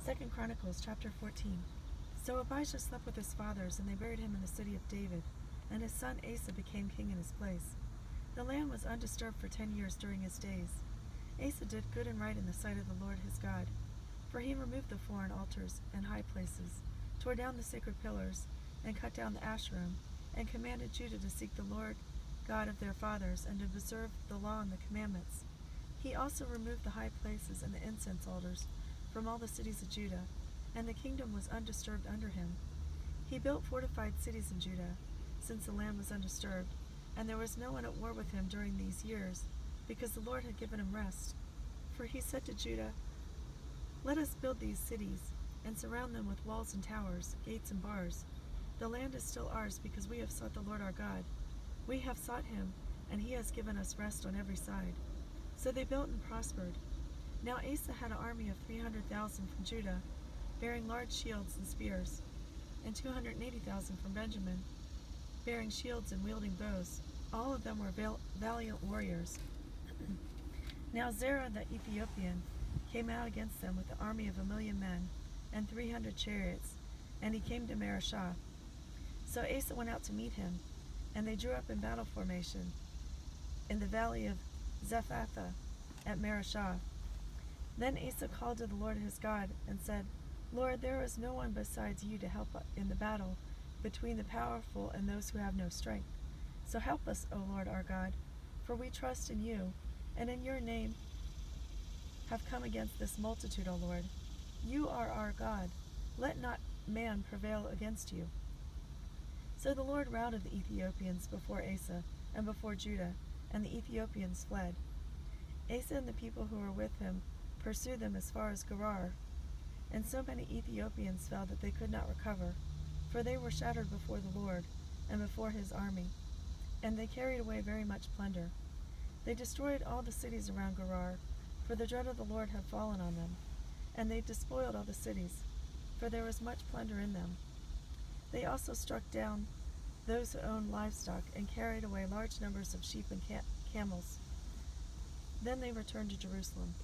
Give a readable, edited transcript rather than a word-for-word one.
2 Chronicles chapter 14. So Abijah slept with his fathers, and they buried him in the city of David, and his son Asa became king in his place. The land was undisturbed for 10 years during his days. Asa did good and right in the sight of the Lord his God, for he removed the foreign altars and high places, tore down the sacred pillars, and cut down the Asherim, and commanded Judah to seek the Lord God of their fathers, and to observe the law and the commandments. He also removed the high places and the incense altars from all the cities of Judah, and the kingdom was undisturbed under him. He built fortified cities in Judah, since the land was undisturbed, and there was no one at war with him during these years, because the Lord had given him rest. For he said to Judah, "Let us build these cities, and surround them with walls and towers, gates and bars. The land is still ours, because we have sought the Lord our God. We have sought him, and he has given us rest on every side." So they built and prospered. Now Asa had an army of 300,000 from Judah, bearing large shields and spears, and 280,000 from Benjamin, bearing shields and wielding bows. All of them were valiant warriors. Now Zerah the Ethiopian came out against them with an army of 1,000,000 men and 300 chariots, and he came to Mareshah. So Asa went out to meet him, and they drew up in battle formation in the valley of Zephathah at Mareshah. Then Asa called to the Lord his God and said, "Lord, there is no one besides you to help in the battle between the powerful and those who have no strength. So help us, O Lord our God, for we trust in you, and in your name have come against this multitude, O Lord. You are our God. Let not man prevail against you." So the Lord routed the Ethiopians before Asa and before Judah, and the Ethiopians fled. Asa and the people who were with him pursued them as far as Gerar, and so many Ethiopians fell that they could not recover, for they were shattered before the Lord and before his army, and they carried away very much plunder. They destroyed all the cities around Gerar, for the dread of the Lord had fallen on them, and they despoiled all the cities, for there was much plunder in them. They also struck down those who owned livestock, and carried away large numbers of sheep and camels. Then they returned to Jerusalem.